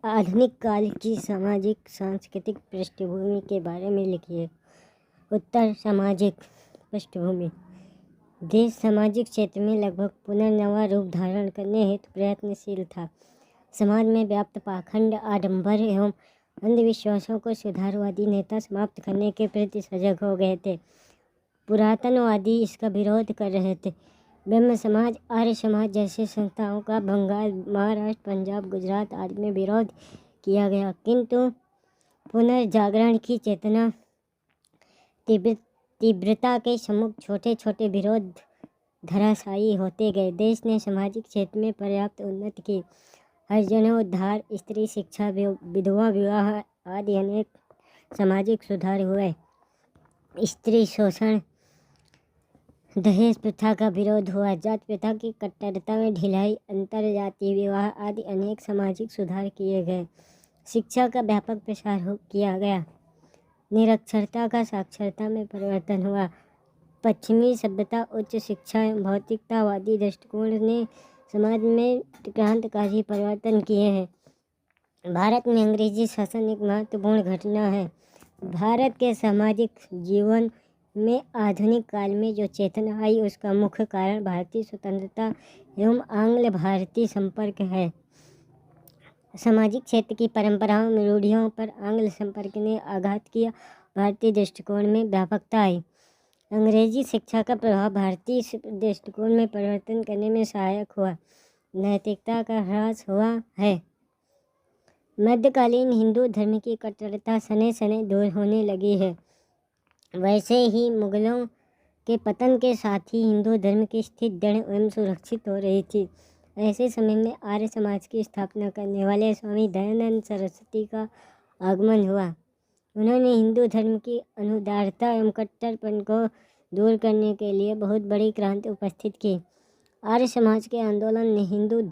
आधुनिक काल की सामाजिक सांस्कृतिक पृष्ठभूमि के बारे में लिखिए। उत्तर, सामाजिक पृष्ठभूमि। देश सामाजिक क्षेत्र में लगभग पुनर्नवा रूप धारण करने हेतु प्रयत्नशील था। समाज में व्याप्त पाखंड, आडंबर एवं अंधविश्वासों को सुधारवादी नेता समाप्त करने के प्रति सजग हो गए थे। पुरातनवादी इसका विरोध कर रहे थे। ब्रह्म समाज, आर्य समाज जैसे संस्थाओं का बंगाल, महाराष्ट्र, पंजाब, गुजरात आदि में विरोध किया गया, किंतु पुनर्जागरण की चेतना तीव्रता के सम्मुख छोटे छोटे विरोध धराशायी होते गए। देश ने सामाजिक क्षेत्र में पर्याप्त उन्नति की। हरिजनोद्धार, स्त्री शिक्षा, विधवा विवाह आदि अनेक सामाजिक सुधार हुए। स्त्री शोषण, दहेज प्रथा का विरोध हुआ। जाति प्रथा की कट्टरता में ढिलाई, अंतरजातीय विवाह आदि अनेक सामाजिक सुधार किए गए। शिक्षा का व्यापक प्रसार किया गया। निरक्षरता का साक्षरता में परिवर्तन हुआ। पश्चिमी सभ्यता, उच्च शिक्षा एवं भौतिकतावादी दृष्टिकोण ने समाज में क्रांतिकारी परिवर्तन किए हैं। भारत में अंग्रेजी शासन एक महत्वपूर्ण घटना है। भारत के सामाजिक जीवन में आधुनिक काल में जो चेतना आई, उसका मुख्य कारण भारतीय स्वतंत्रता एवं आंग्ल भारतीय संपर्क है। सामाजिक क्षेत्र की परंपराओं में रूढ़ियों पर आंग्ल संपर्क ने आघात किया। भारतीय दृष्टिकोण में व्यापकता आई। अंग्रेजी शिक्षा का प्रभाव भारतीय दृष्टिकोण में परिवर्तन करने में सहायक हुआ। नैतिकता का ह्रास हुआ है। मध्यकालीन हिंदू धर्म की कट्टरता सने सने दूर होने लगी है। वैसे ही मुगलों के पतन के साथ ही हिंदू धर्म की स्थिति दृढ़ एवं सुरक्षित हो रही थी। ऐसे समय में आर्य समाज की स्थापना करने वाले स्वामी दयानंद सरस्वती का आगमन हुआ। उन्होंने हिंदू धर्म की अनुदारता एवं कट्टरपन को दूर करने के लिए बहुत बड़ी क्रांति उपस्थित की। आर्य समाज के आंदोलन ने हिंदू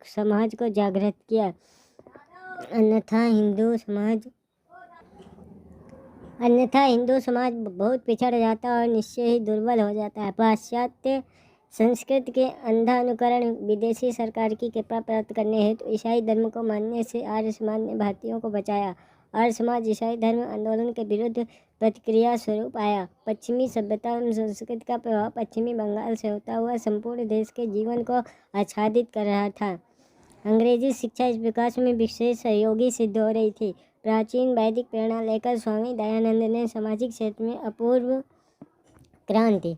समाज को जागृत किया, अन्यथा हिंदू समाज बहुत पिछड़ जाता और निश्चय ही दुर्बल हो जाता है। पाश्चात्य संस्कृति के अंधा अनुकरण, विदेशी सरकार की कृपा प्राप्त करने हेतु ईसाई धर्म को मानने से आर्य समाज ने भारतीयों को बचाया। आर्य समाज ईसाई धर्म आंदोलन के विरुद्ध प्रतिक्रिया स्वरूप आया। पश्चिमी सभ्यता एवं संस्कृति का प्रभाव पश्चिमी बंगाल से होता हुआ संपूर्ण देश के जीवन को आच्छादित कर रहा था। अंग्रेजी शिक्षा इस विकास में विशेष सहयोगी सिद्ध हो रही थी। प्राचीन वैदिक प्रेरणा लेकर स्वामी दयानंद ने सामाजिक क्षेत्र में अपूर्व क्रांति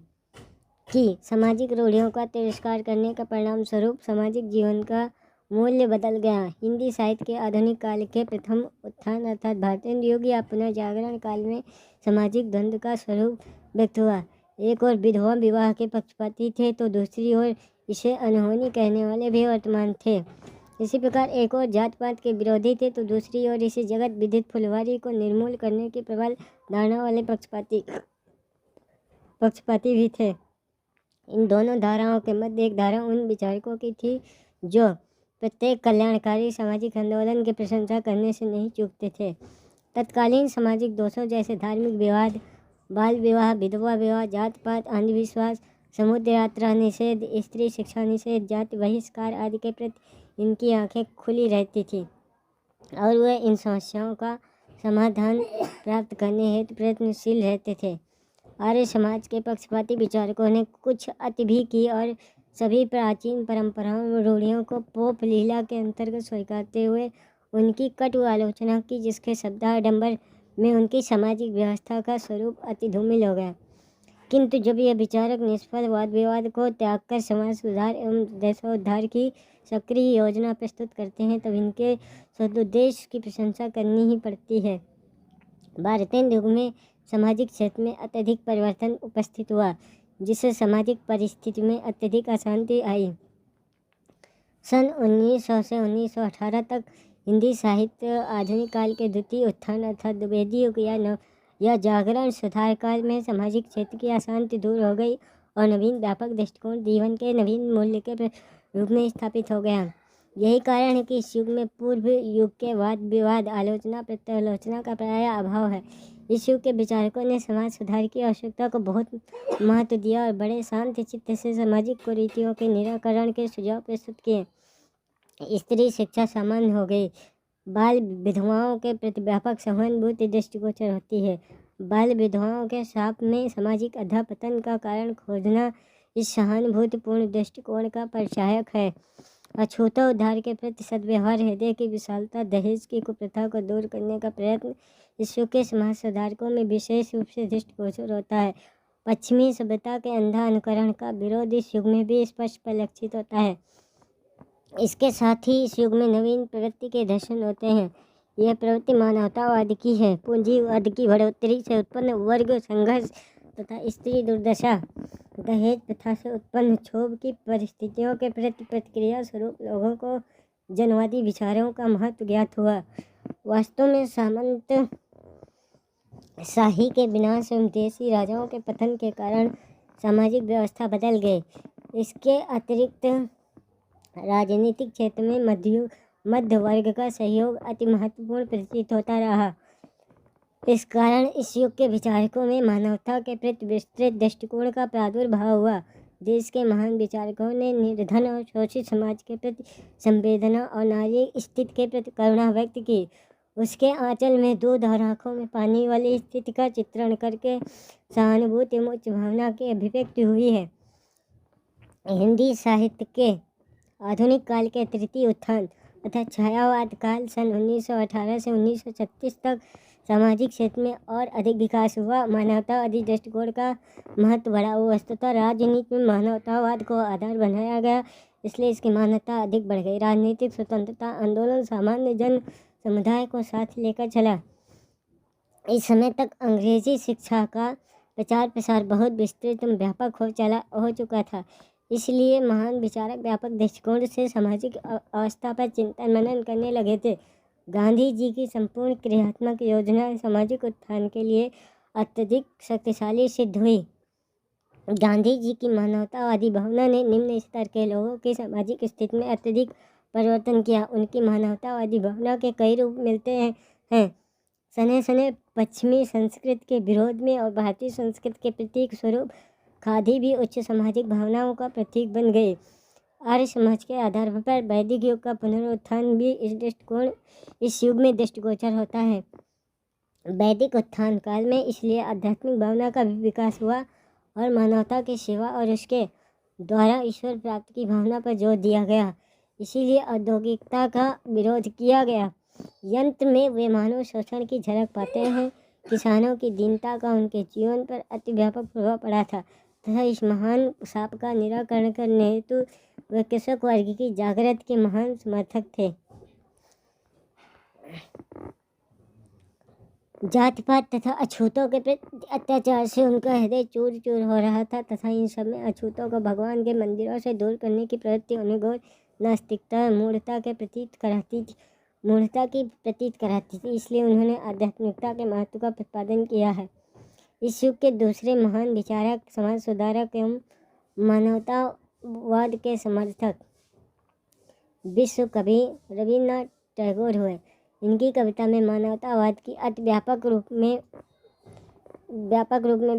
की। सामाजिक रूढ़ियों का तिरस्कार करने का परिणाम स्वरूप सामाजिक जीवन का मूल्य बदल गया। हिंदी साहित्य के आधुनिक काल के प्रथम उत्थान अर्थात भारतीय युग या पुनर्जागरण काल में सामाजिक द्वंद्व का स्वरूप व्यक्त हुआ। एक और विधवा विवाह के पक्षपाती थे तो दूसरी ओर इसे अनहोनी कहने वाले भी वर्तमान थे। इसी प्रकार एक और जात पात के विरोधी थे तो दूसरी ओर इसे जगत विदित फुलवारी को निर्मूल करने की प्रबल धारणा वाले पक्षपाती भी थे। इन दोनों धाराओं के मध्य एक धारा उन विचारकों की थी जो प्रत्येक कल्याणकारी सामाजिक आंदोलन की प्रशंसा करने से नहीं चूकते थे। तत्कालीन सामाजिक दोषों जैसे धार्मिक विवाद, बाल विवाह, विधवा विवाह, जात पात, अंधविश्वास, समुद्र यात्रा निषेध, स्त्री शिक्षा निषेध, जाति बहिष्कार आदि के प्रति इनकी आंखें खुली रहती थी और वह इन समस्याओं का समाधान प्राप्त करने हेतु प्रयत्नशील रहते थे। आर्य समाज के पक्षपाती विचारकों ने कुछ अति भी की और सभी प्राचीन परंपराओं और रूढ़ियों को पोप लीला के अंतर्गत स्वीकारते हुए उनकी कटु आलोचना की, जिसके शब्दाडंबर में उनकी सामाजिक व्यवस्था का स्वरूप अति धूमिल हो गया। किंतु जब यह विचारक निष्फल वाद विवाद को त्याग कर समाज सुधार एवं देशोद्धार की सक्रिय योजना प्रस्तुत करते हैं तब इनके सदुद्देश्य की प्रशंसा करनी ही पड़ती है। भारतीय युग में सामाजिक क्षेत्र में अत्यधिक परिवर्तन उपस्थित हुआ, जिससे सामाजिक परिस्थिति में अत्यधिक अशांति आई। सन 1900 से 1918 तक हिंदी साहित्य आधुनिक काल के द्वितीय उत्थान अर्थात द्विवेदी युग या जागरण सुधार काल में सामाजिक क्षेत्र की अशांति दूर हो गई और नवीन व्यापक दृष्टिकोण जीवन के नवीन मूल्य के रूप में स्थापित हो गया। यही कारण है कि इस युग में पूर्व युग के वाद विवाद, आलोचना प्रत्यालोचना का प्राय अभाव है। इस युग के विचारकों ने समाज सुधार की आवश्यकता को बहुत महत्व दिया और बड़े शांत चित्त से सामाजिक कुरीतियों के निराकरण के सुझाव प्रस्तुत किए। स्त्री शिक्षा सामान्य हो गई। बाल विधवाओं के प्रति व्यापक सहानुभूति दृष्टिगोचर होती है। बाल विधवाओं के शाप में सामाजिक अधःपतन का कारण खोजना इस सहानुभूतिपूर्ण दृष्टिकोण का परिचायक है। अछूता उद्धार के प्रति सद्व्यवहार, हृदय की विशालता, दहेज की कुप्रथा को दूर करने का प्रयत्न इस युग के समाज सुधारकों में विशेष रूप से दृष्टिगोचर होता है। पश्चिमी सभ्यता के अंधा अनुकरण का विरोध इस युग में भी स्पष्ट परिलक्षित होता है। इसके साथ ही इस युग में नवीन प्रवृत्ति के दर्शन होते हैं। यह प्रवृत्ति मानवतावाद की है। पूंजीवाद की बढ़ोतरी से उत्पन्न वर्ग संघर्ष तथा स्त्री दुर्दशा, दहेज प्रथा से उत्पन्न क्षोभ की परिस्थितियों के प्रति प्रतिक्रिया स्वरूप लोगों को जनवादी विचारों का महत्व ज्ञात हुआ। वास्तव में सामंत शाही के विनाश एवं देशी राजाओं के पतन के कारण सामाजिक व्यवस्था बदल गई। इसके अतिरिक्त राजनीतिक क्षेत्र में मध्य वर्ग का सहयोग अति महत्वपूर्ण प्रतीत होता रहा। इस कारण इस युग के विचारकों में मानवता के प्रति विस्तृत दृष्टिकोण का प्रादुर्भाव हुआ। देश के महान विचारकों ने निर्धन और शोषित समाज के प्रति संवेदना और नारी स्थिति के प्रति करुणा व्यक्त की। उसके आंचल में दूध और आँखों में पानी वाली स्थिति का चित्रण करके सहानुभूति एवं उच्च भावना की अभिव्यक्ति हुई है। हिंदी साहित्य के आधुनिक काल के तृतीय उत्थान अर्थात छायावाद काल सन 1918 से 1936 तक सामाजिक क्षेत्र में और अधिक विकास हुआ। मानवतावादी दृष्टिकोण का महत्व बढ़ा। वस्तुतः राजनीति में मानवतावाद को आधार बनाया गया, इसलिए इसकी मान्यता अधिक बढ़ गई। राजनीतिक स्वतंत्रता आंदोलन सामान्य जन समुदाय को साथ लेकर चला। इस समय तक अंग्रेजी शिक्षा का प्रचार प्रसार बहुत विस्तृत एवं व्यापक हो चुका था। इसलिए महान विचारक व्यापक दृष्टिकोण से सामाजिक अवस्था पर चिंतन मनन करने लगे थे। गांधी जी की संपूर्ण क्रियात्मक योजना सामाजिक उत्थान के लिए अत्यधिक शक्तिशाली सिद्ध हुई। गांधी जी की मानवतावादी भावना ने निम्न स्तर के लोगों की सामाजिक स्थिति में अत्यधिक परिवर्तन किया। उनकी मानवतावादी भावना के कई रूप मिलते हैं। सने सने पश्चिमी संस्कृति के विरोध में और भारतीय संस्कृति के प्रतीक स्वरूप खादी भी उच्च सामाजिक भावनाओं का प्रतीक बन गए। आर्य समाज के आधार पर वैदिक युग का पुनरुत्थान भी इस युग में दृष्टिगोचर होता है। वैदिक उत्थान काल में इसलिए आध्यात्मिक भावना का भी विकास हुआ और मानवता की सेवा और उसके द्वारा ईश्वर प्राप्ति की भावना पर जोर दिया गया। इसीलिए औद्योगिकता का विरोध किया गया। यंत्र में वे मानव शोषण की झलक पाते हैं। किसानों की दीनता का उनके जीवन पर अति व्यापक प्रभाव पड़ा था तथा इस महान शाप का निराकरण करने हेतु वे कृषक वर्ग की जागृत के महान समर्थक थे। जाति पात तथा अछूतों के प्रति अत्याचार से उनका हृदय चूर चूर हो रहा था तथा इन सब में अछूतों को भगवान के मंदिरों से दूर करने की प्रवृत्ति उन्हें घोर नास्तिकता मूढ़ता की प्रतीत कराती थी। इसलिए उन्होंने आध्यात्मिकता के महत्व का प्रतिपादन किया है। इस युग के दूसरे महान विचारक, समाज सुधारक एवं मानवतावाद के समर्थक विश्व कवि रविन्द्रनाथ टैगोर हुए। इनकी कविता में मानवतावाद की अति व्यापक रूप में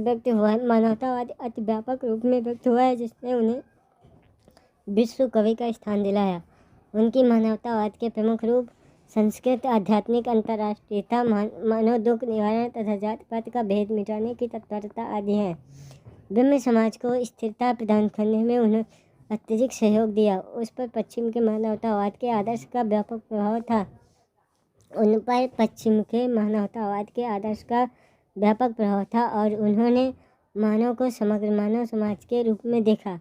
व्यक्त हुआ है। मानवतावाद अति व्यापक रूप में व्यक्त हुआ है, जिसने उन्हें विश्व कवि का स्थान दिलाया। उनकी मानवतावाद के प्रमुख रूप संस्कृत, आध्यात्मिक अंतर्राष्ट्रीयता, मानव दुख निवारण तथा जाति पात का भेद मिटाने की तत्परता आदि हैं। ब्रह्म समाज को स्थिरता प्रदान करने में उन्होंने अत्यधिक सहयोग दिया। उस पर पश्चिम के मानवतावाद के आदर्श का व्यापक प्रभाव था। उन पर पश्चिम के मानवतावाद के आदर्श का व्यापक प्रभाव था और उन्होंने मानव को समग्र मानव समाज के रूप में देखा।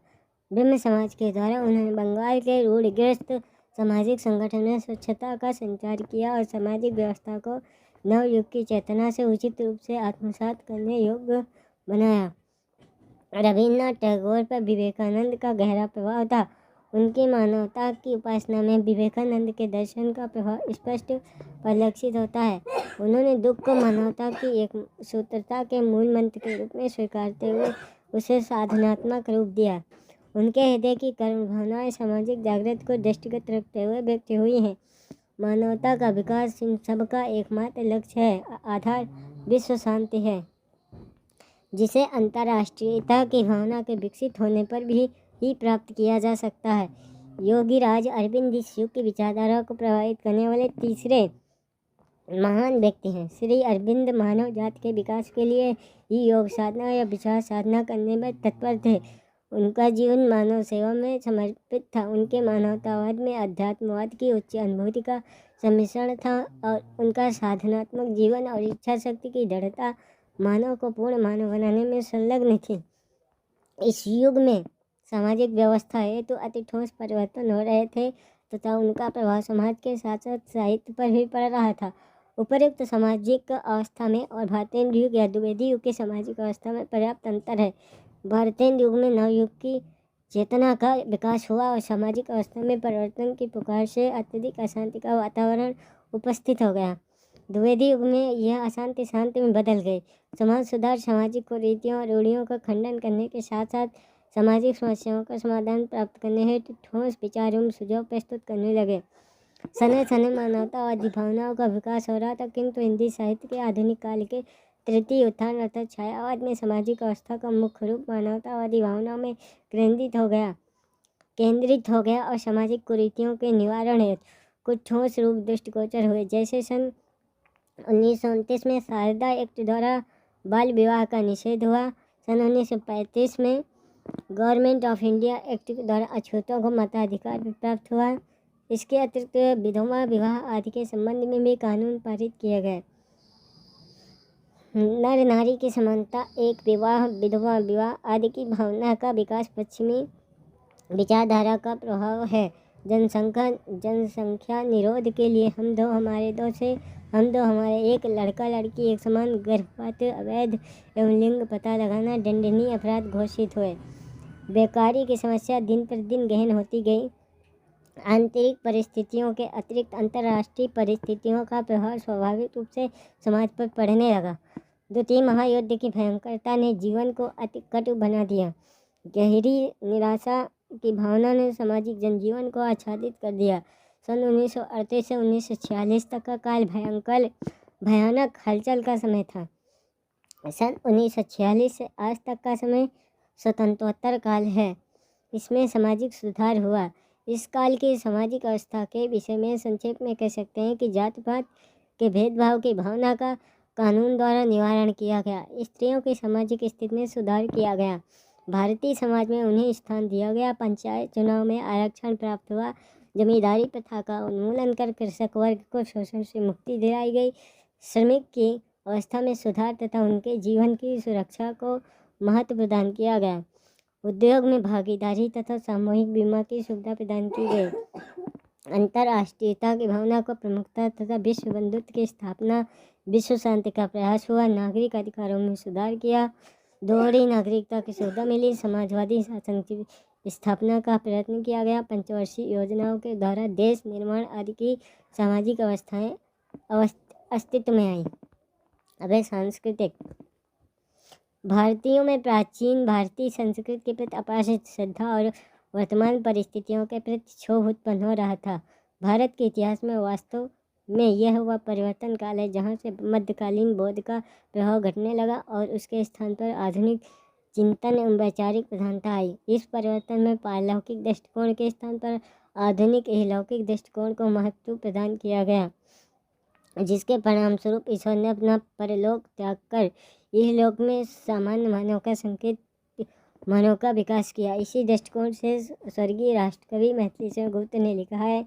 ब्रह्म समाज के द्वारा उन्होंने बंगाल के रूढ़िग्रस्त सामाजिक संगठन में स्वच्छता का संचार किया और सामाजिक व्यवस्था को नवयुग की चेतना से उचित रूप से आत्मसात करने योग्य बनाया। रविन्द्रनाथ टैगोर पर विवेकानंद का गहरा प्रभाव था। उनकी मानवता की उपासना में विवेकानंद के दर्शन का प्रभाव स्पष्ट परिलक्षित होता है। उन्होंने दुख को मानवता की एक सूत्रता के मूल मंत्र के रूप में स्वीकारते हुए उसे साधनात्मक रूप दिया। उनके हृदय की करुण भावनाएं सामाजिक जागृति को दृष्टिगत रखते हुए व्यक्त हुई हैं। मानवता का विकास इन सब का एकमात्र लक्ष्य है। आधार विश्व शांति है, जिसे अंतर्राष्ट्रीयता की भावना के विकसित होने पर भी ही प्राप्त किया जा सकता है। योगीराज अरविंद इस युग की विचारधारा को प्रभावित करने वाले तीसरे महान व्यक्ति हैं। श्री अरविंद मानव जाति के विकास के लिए ही योग साधना या विचार साधना करने में तत्पर थे। उनका जीवन मानव सेवा में समर्पित था। उनके मानवतावाद में अध्यात्मवाद की उच्च अनुभूति का सम्मिश्रण था और उनका साधनात्मक जीवन और इच्छा शक्ति की दृढ़ता मानव को पूर्ण मानव बनाने में संलग्न थी। इस युग में सामाजिक व्यवस्था हेतु अति ठोस परिवर्तन हो रहे थे तथा उनका प्रभाव समाज के साथ साथ साहित्य पर भी पड़ रहा था। उपयुक्त सामाजिक अवस्था में और भारतीय युग या द्विवेदी युग की सामाजिक अवस्था में पर्याप्त अंतर है। भारतीय युग में नवयुग की चेतना का विकास हुआ और सामाजिक अवस्था में परिवर्तन की पुकार से अत्यधिक अशांति का वातावरण उपस्थित हो गया। द्विवेदी युग में यह अशांति शांति में बदल गई। समाज सुधार सामाजिक कुरीतियों और रूढ़ियों का खंडन करने के साथ साथ सामाजिक समस्याओं का समाधान प्राप्त करने हेतु ठोस विचार एवं सुझाव प्रस्तुत करने लगे। सने सने मानवतावादी भावनाओं का विकास हो रहा था, किंतु हिंदी साहित्य के आधुनिक काल के तृतीय उत्थान अर्थात छायावाद में सामाजिक अवस्था का मुख्य रूप मानवतावादी भावनाओं में केंद्रित हो गया और सामाजिक कुरीतियों के निवारण हेतु कुछ ठोस रूप दृष्टिगोचर हुए। जैसे सन 1929 में शारदा एक्ट द्वारा बाल विवाह का निषेध हुआ। सन 1935 में गवर्नमेंट ऑफ इंडिया एक्ट द्वारा अछूतों को मताधिकार भी प्राप्त हुआ। इसके अतिरिक्त विधवा विवाह आदि के संबंध में भी कानून पारित किए गए। नर नारी की समानता, एक विवाह, विधवा विवाह आदि की भावना का विकास पश्चिमी विचारधारा का प्रभाव है। जनसंख्या निरोध के लिए हम दो हमारे दो से हम दो हमारे एक, लड़का लड़की एक समान, गर्भपात अवैध एवं लिंग पता लगाना दंडनीय अपराध घोषित हुए। बेकारी की समस्या दिन पर दिन गहन होती गई। आंतरिक परिस्थितियों के अतिरिक्त अंतर्राष्ट्रीय परिस्थितियों का प्रभाव स्वाभाविक रूप से समाज पर पड़ने लगा। द्वितीय महायुद्ध की भयंकरता ने जीवन को अति कटु बना दिया। गहरी निराशा की भावना ने सामाजिक जनजीवन को आच्छादित कर दिया। सन 1938 से 1946 तक का काल भयानक हलचल का समय था। सन 1946 से आज तक का समय स्वतंत्रोत्तर काल है। इसमें सामाजिक सुधार हुआ। इस काल की सामाजिक अवस्था के विषय में संक्षेप में कह सकते हैं कि जाति पात के भेदभाव की भावना का कानून द्वारा निवारण किया गया। स्त्रियों की सामाजिक स्थिति में सुधार किया गया। भारतीय समाज में उन्हें स्थान दिया गया। पंचायत चुनाव में आरक्षण प्राप्त हुआ। जमींदारी प्रथा का उन्मूलन कर कृषक वर्ग को शोषण से मुक्ति दिलाई गई। श्रमिक की अवस्था में सुधार तथा उनके जीवन की सुरक्षा को महत्व प्रदान किया गया। उद्योग में भागीदारी तथा सामूहिक बीमा की सुविधा प्रदान की गई। अंतर्राष्ट्रीयता की भावना को प्रमुखता तथा विश्व बंधुत्व की स्थापना, विश्व शांति का प्रयास हुआ। नागरिक अधिकारों में सुधार किया। दोहरी नागरिकता की सुविधा मिली। समाजवादी शासन की स्थापना का प्रयत्न किया गया। पंचवर्षीय योजनाओं के द्वारा देश निर्माण आदि की सामाजिक अवस्थाएं अस्तित्व में आई। अब सांस्कृतिक। भारतीयों में प्राचीन भारतीय संस्कृति के प्रति अपार श्रद्धा और वर्तमान परिस्थितियों के प्रति क्षोभ उत्पन्न हो रहा था। भारत के इतिहास में वास्तव में यह वह परिवर्तन काल है जहाँ से मध्यकालीन बौद्ध का प्रभाव घटने लगा और उसके स्थान पर आधुनिक चिंतन एवं वैचारिक प्रधानता आई। इस परिवर्तन में पारलौकिक दृष्टिकोण के स्थान पर आधुनिक इहलौकिक दृष्टिकोण को महत्व प्रदान किया गया, जिसके परिणामस्वरूप ईश्वर ने अपना परलोक त्याग कर इहलोक में सामान्य मानव का विकास किया। इसी दृष्टिकोण से स्वर्गीय राष्ट्रकवि मैथिली शरण गुप्त ने लिखा है,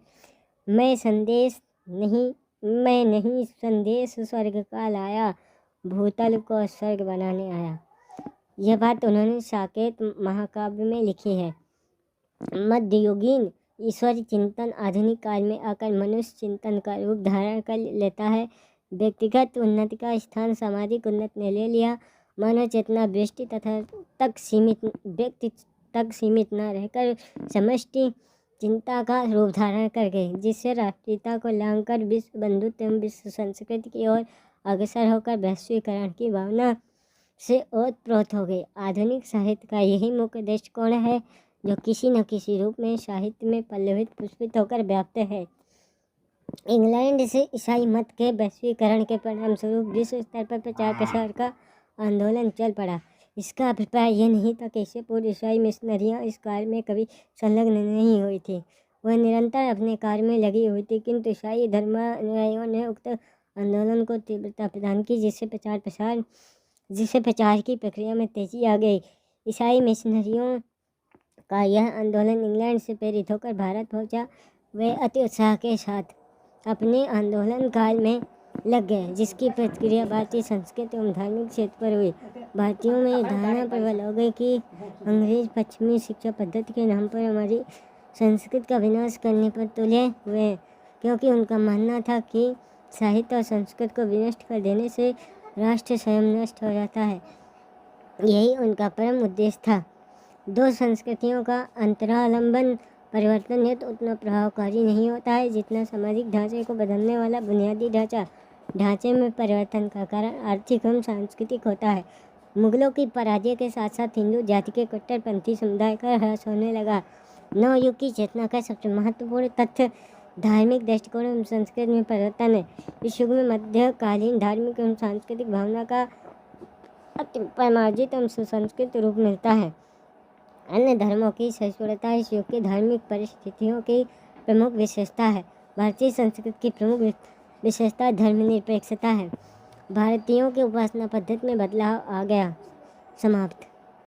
मैं नहीं संदेश स्वर्ग का लाया, भूतल को स्वर्ग बनाने आया। यह बात उन्होंने साकेत महाकाव्य में लिखी है। मध्ययुगीन ईश्वर चिंतन आधुनिक काल में आकर मनुष्य चिंतन का रूप धारण कर लेता है। व्यक्तिगत उन्नति का स्थान सामाजिक उन्नति ने ले लिया। मानव चेतना व्यक्ति तक सीमित न रहकर समष्टि चिंता का रूप धारण कर गई, जिससे राष्ट्रीयता को लांघकर विश्व बंधुत्व एवं विश्व संस्कृति की ओर अग्रसर होकर वैश्वीकरण की भावना से ओतप्रोत हो गई। आधुनिक साहित्य का यही मुख्य दृष्टिकोण है, जो किसी न किसी रूप में साहित्य में पल्लवित पुष्पित होकर व्याप्त है। इंग्लैंड से ईसाई मत के वैश्वीकरण के परिणाम स्वरूप विश्व स्तर पर प्रचार प्रसार का आंदोलन चल पड़ा। इसका अभिप्राय यह नहीं था कि इससे पूर्व ईसाई मिशनरियाँ इस कार्य में कभी संलग्न नहीं हुई थी। वह निरंतर अपने कार्य में लगी हुई थी, किंतु ईसाई धर्मानुयायियों ने उक्त आंदोलन को तीव्रता प्रदान की, जिससे प्रचार की प्रक्रिया में तेजी आ गई। ईसाई मिशनरियों का यह आंदोलन इंग्लैंड से प्रेरित होकर भारत पहुंचा। वे अति उत्साह के साथ अपने आंदोलन काल में लग गए, जिसकी प्रतिक्रिया भारतीय संस्कृति एवं धार्मिक क्षेत्र पर हुई। भारतीयों में धारणा प्रबल हो गई कि अंग्रेज पश्चिमी शिक्षा पद्धति के नाम पर हमारी संस्कृति का विनाश करने पर तुले हुए हैं, क्योंकि उनका मानना था कि साहित्य और संस्कृत को विनष्ट कर देने से राष्ट्र स्वयं नष्ट हो जाता है। यही उनका परम उद्देश्य था। दो संस्कृतियों का अंतरालंबन परिवर्तन हेतु उतना प्रभावकारी नहीं होता है जितना सामाजिक ढांचे को बदलने वाला बुनियादी ढांचा। ढांचे में परिवर्तन का कारण आर्थिक एवं सांस्कृतिक होता है। मुगलों की पराजय के साथ साथ हिंदू जाति के कट्टरपंथी समुदाय का ह्रास होने लगा। नवयुग की चेतना का सबसे महत्वपूर्ण तथ्य धार्मिक दृष्टिकोण एवं संस्कृति में परिवर्तन है। इस युग में मध्यकालीन धार्मिक एवं सांस्कृतिक भावना का अति परिमार्जित एवं सुसंस्कृत रूप मिलता है। अन्य धर्मों की सहिष्णुता इस युग की धार्मिक परिस्थितियों की प्रमुख विशेषता है। भारतीय संस्कृति की प्रमुख विशेषता धर्मनिरपेक्षता है। भारतीयों की उपासना पद्धति में बदलाव आ गया। समाप्त।